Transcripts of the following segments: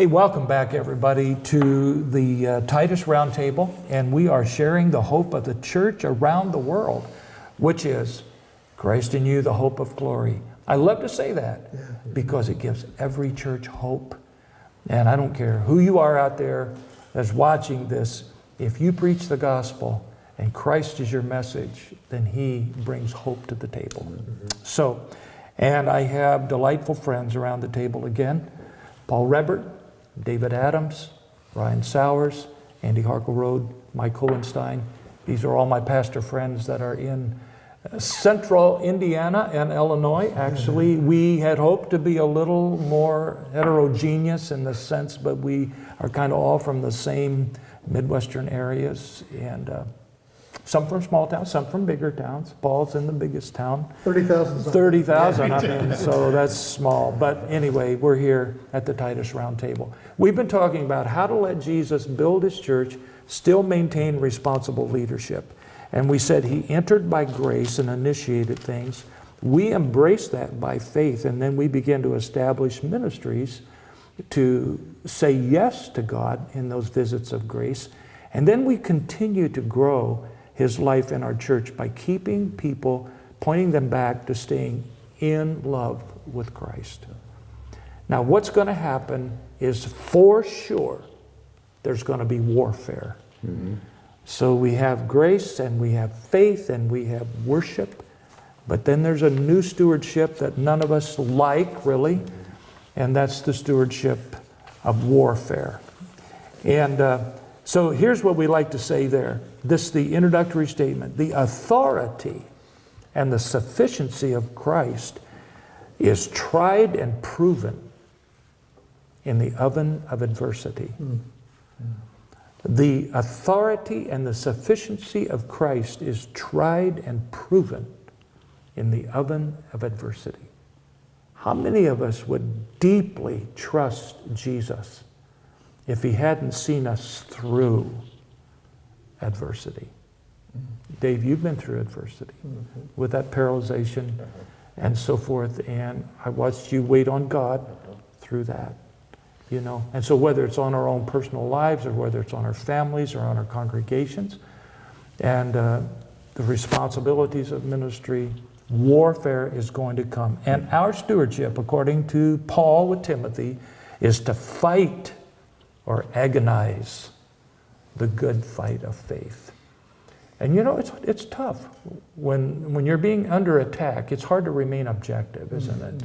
Hey, welcome back, everybody, to the Titus Roundtable, and we are sharing the hope of the church around the world, which is Christ in you, the hope of glory. I love to say that because it gives every church hope. And I don't care who you are out there that's watching this, if you preach the gospel and Christ is your message, then He brings hope to the table. So, and I have delightful friends around the table again. Paul Rebert, David Adams, Ryan Sowers, Andy Harkleroad, Mike Hohenstein. These are all my pastor friends that are in central Indiana and Illinois. Actually, we had hoped to be a little more heterogeneous in the sense, but we are kind of all from the same Midwestern areas, and some from small towns, some from bigger towns. Paul's in the biggest town. 30,000. 30,000, I mean, so that's small. But anyway, we're here at the Titus Roundtable. We've been talking about how to let Jesus build His church, still maintain responsible leadership. And we said He entered by grace and initiated things. We embrace that by faith, and then we begin to establish ministries to say yes to God in those visits of grace. And then we continue to grow His life in our church by keeping people, pointing them back to staying in love with Christ. Now, what's going to happen is for sure there's going to be warfare. Mm-hmm. So we have grace and we have faith and we have worship, but then there's a new stewardship that none of us like, really, and that's the stewardship of warfare. And so here's what we like to say there. This is the introductory statement. The authority and the sufficiency of Christ is tried and proven in the oven of adversity. The authority and the sufficiency of Christ is tried and proven in the oven of adversity. How many of us would deeply trust Jesus if He hadn't seen us through adversity? Dave, you've been through adversity with that paralyzation and so forth, and I watched you wait on God through that. You know, and so whether it's on our own personal lives or whether it's on our families or on our congregations and the responsibilities of ministry, warfare is going to come. And our stewardship, according to Paul with Timothy, is to fight or agonize the good fight of faith. And you know, it's tough. When you're being under attack, it's hard to remain objective, isn't it?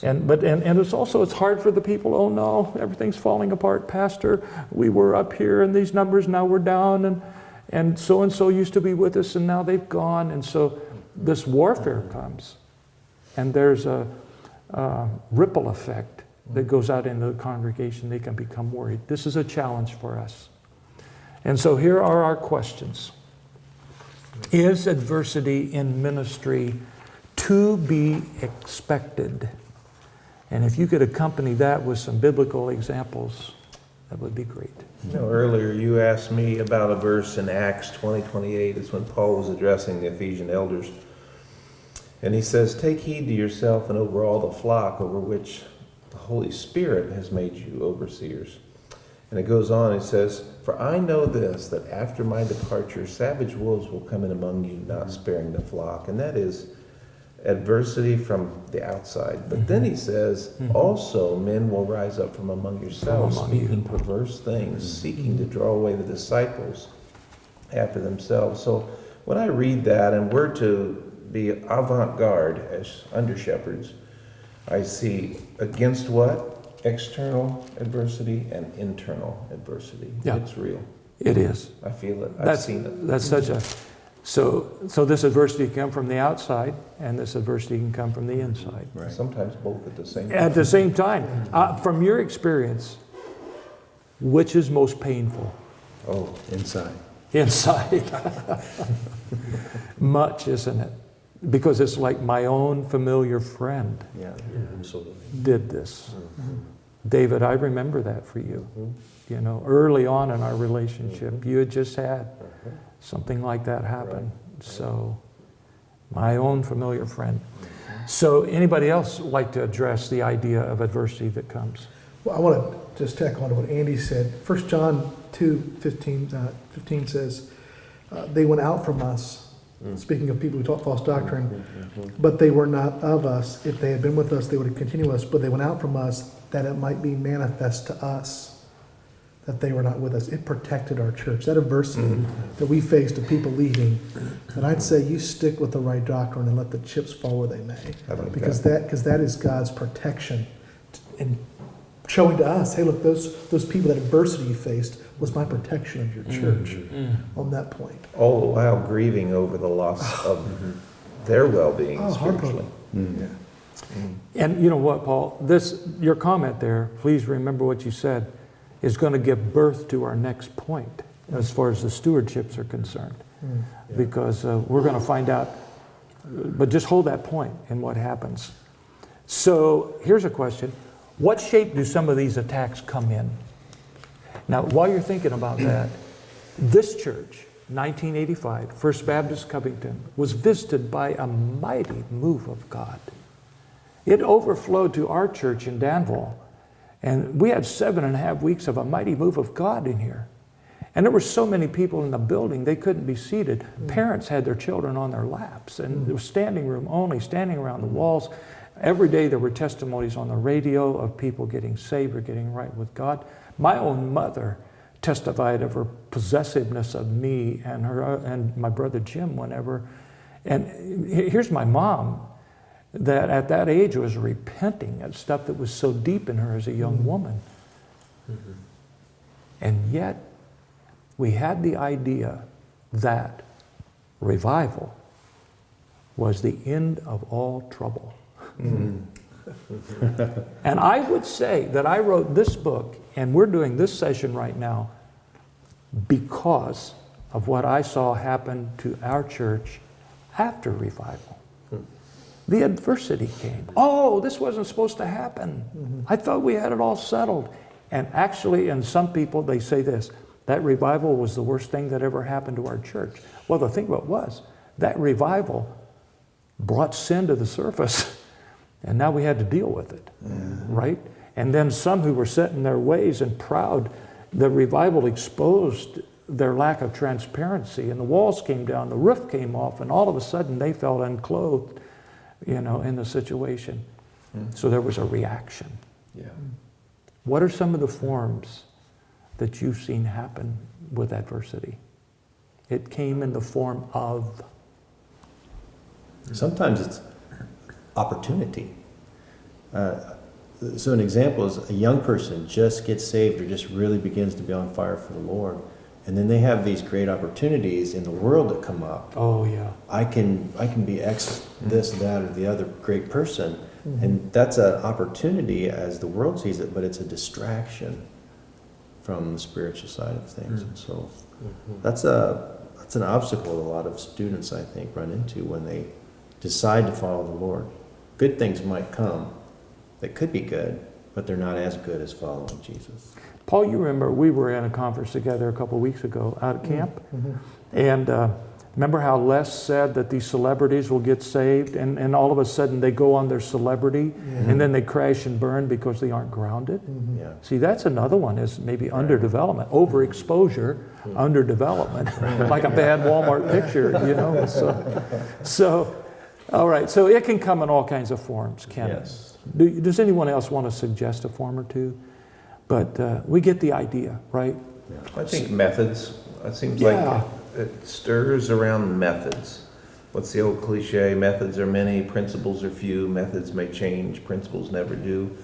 And it's hard for the people, oh no, everything's falling apart, Pastor. We were up here in these numbers, now we're down, and so used to be with us and now they've gone. And so this warfare comes, and there's a ripple effect that goes out into the congregation. They can become worried. This is a challenge for us. And so here are our questions. Is adversity in ministry to be expected? And if you could accompany that with some biblical examples, that would be great. You know, earlier you asked me about a verse in Acts 20:28. It's when Paul was addressing the Ephesian elders. And he says, "Take heed to yourself and over all the flock over which the Holy Spirit has made you overseers." And it goes on, it says, "For I know this, that after my departure, savage wolves will come in among you, not sparing the flock." And that is adversity from the outside. But then he says, "Also men will rise up from among yourselves, speaking perverse things, seeking to draw away the disciples after themselves." So when I read that, and we're to be avant-garde as under-shepherds, I see against what? External adversity and internal adversity. Yeah. It's real. It is. I feel it. I've seen it. That's such a... So this adversity can come from the outside, and this adversity can come from the inside. Right. Sometimes both at the same time. At the same time. From your experience, which is most painful? Oh, inside. Inside. Much, isn't it? Because it's like my own familiar friend did this. David, I remember that for you. You know, early on in our relationship, you had just had something like that happen. So, my own familiar friend. So, anybody else like to address the idea of adversity that comes? Well, I want to just tack on to what Andy said. 1 John 2:15 says, they went out from us, speaking of people who taught false doctrine, but they were not of us. If they had been with us, they would have continued with us, but they went out from us that it might be manifest to us that they were not with us. It protected our church. That adversity that we faced of people leaving, and I'd say you stick with the right doctrine and let the chips fall where they may. Because that is God's protection and showing to us, hey, look, those people, that adversity you faced was my protection of your church on that point. All the while grieving over the loss of their well-being spiritually. Yeah. And you know what, Paul? Your comment there, please remember what you said, is going to give birth to our next point as far as the stewardships are concerned. Because we're going to find out, but just hold that point in what happens. So here's a question. What shape do some of these attacks come in? Now, while you're thinking about that, this church, 1985, First Baptist Covington, was visited by a mighty move of God. It overflowed to our church in Danville, and we had 7.5 weeks of a mighty move of God in here. And there were so many people in the building, they couldn't be seated. Parents had their children on their laps, and there was standing room only, standing around the walls. Every day there were testimonies on the radio of people getting saved or getting right with God. My own mother testified of her possessiveness of me and my brother Jim whenever. And here's my mom that at that age was repenting of stuff that was so deep in her as a young woman. And yet we had the idea that revival was the end of all trouble. And I would say that I wrote this book, and we're doing this session right now because of what I saw happen to our church after revival. The adversity came. Oh, this wasn't supposed to happen. I thought we had it all settled. And actually, in some people, they say this, that revival was the worst thing that ever happened to our church. Well, the thing about it was, that revival brought sin to the surface. And now we had to deal with it, right? And then some who were set in their ways and proud, the revival exposed their lack of transparency, and the walls came down, the roof came off, and all of a sudden they felt unclothed, in the situation. So there was a reaction. What are some of the forms that you've seen happen with adversity? It came in the form of? Sometimes it's opportunity. So an example is a young person just gets saved or just really begins to be on fire for the Lord, and then they have these great opportunities in the world that come up. Oh yeah. I can be X, this, that, or the other great person, and that's an opportunity as the world sees it, but it's a distraction from the spiritual side of things. And so that's an obstacle a lot of students, I think, run into when they decide to follow the Lord. Good things might come that could be good, but they're not as good as following Jesus. Paul, you remember we were in a conference together a couple of weeks ago out at camp, and remember how Les said that these celebrities will get saved, and all of a sudden they go on their celebrity, and then they crash and burn because they aren't grounded? Yeah. See, that's another one, is maybe underdevelopment, overexposure, underdevelopment, like a bad Walmart picture, So, all right, so it can come in all kinds of forms, can it? Yes. Does anyone else want to suggest a form or two? But we get the idea, right? I think methods. It seems like it stirs around methods. What's the old cliche? Methods are many, principles are few. Methods may change, principles never do.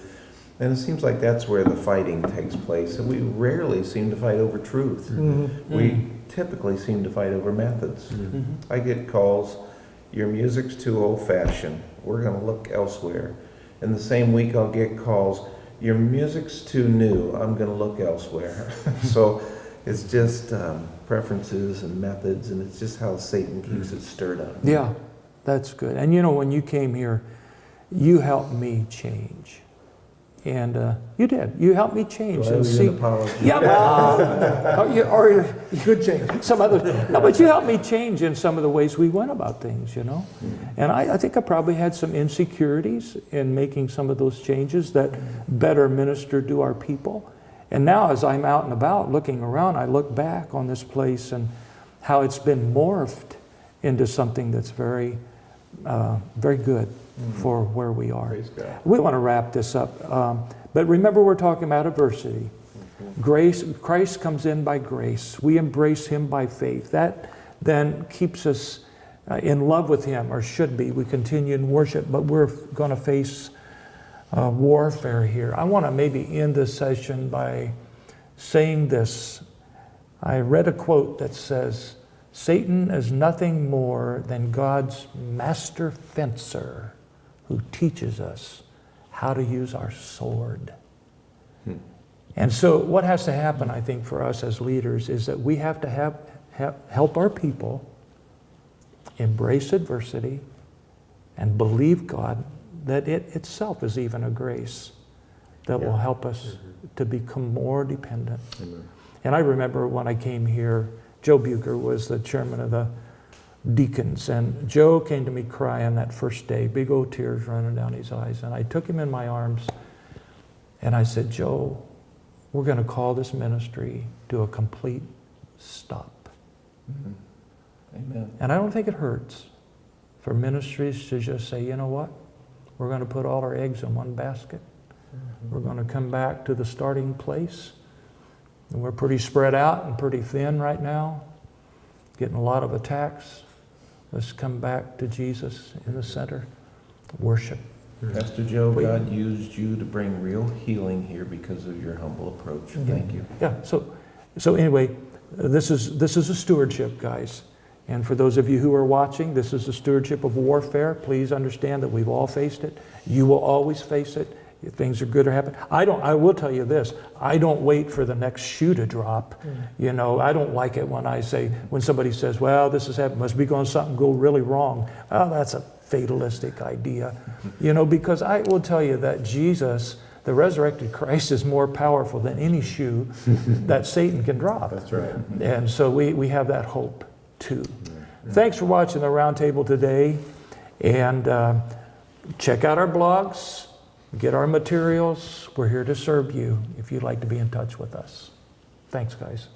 And it seems like that's where the fighting takes place. And we rarely seem to fight over truth. We typically seem to fight over methods. I get calls, your music's too old-fashioned. We're going to look elsewhere. In the same week, I'll get calls, your music's too new. I'm going to look elsewhere. So it's just preferences and methods, and it's just how Satan keeps it stirred up. Yeah, that's good. And when you came here, you helped me change. And you did. You helped me change. Do I and owe you see, an apology? yeah, well, or Good change. some other. No, but you helped me change in some of the ways we went about things, you know. And I think I probably had some insecurities in making some of those changes that better ministered to our people. And now, as I'm out and about looking around, I look back on this place and how it's been morphed into something that's very, very good for where we are. Praise God. We want to wrap this up. But remember, we're talking about adversity. Grace, Christ comes in by grace. We embrace Him by faith. That then keeps us in love with Him, or should be. We continue in worship, but we're going to face warfare here. I want to maybe end this session by saying this. I read a quote that says, Satan is nothing more than God's master fencer who teaches us how to use our sword. And so what has to happen, I think, for us as leaders is that we have to help our people embrace adversity and believe God that it itself is even a grace that will help us to become more dependent. Amen. And I remember when I came here, Joe Bucher was the chairman of the deacons, and Joe came to me crying that first day, big old tears running down his eyes, and I took him in my arms and I said, Joe, we're going to call this ministry to a complete stop. Amen. And I don't think it hurts for ministries to just say, you know what, we're going to put all our eggs in one basket. We're going to come back to the starting place. And we're pretty spread out and pretty thin right now, getting a lot of attacks. Let's come back to Jesus in the center. Worship. Pastor Joe, God used you to bring real healing here because of your humble approach. Thank you. Yeah, so anyway, this is a stewardship, guys. And for those of you who are watching, this is a stewardship of warfare. Please understand that we've all faced it. You will always face it. If things are good or happen. I will tell you this, I don't wait for the next shoe to drop. You know, I don't like it when somebody says, well, this has happened, must be going something go really wrong. Oh, that's a fatalistic idea. You know, because I will tell you that Jesus, the resurrected Christ, is more powerful than any shoe that Satan can drop. That's right. And so we have that hope too. Thanks for watching the Roundtable today. And check out our blogs. Get our materials. We're here to serve you if you'd like to be in touch with us. Thanks, guys.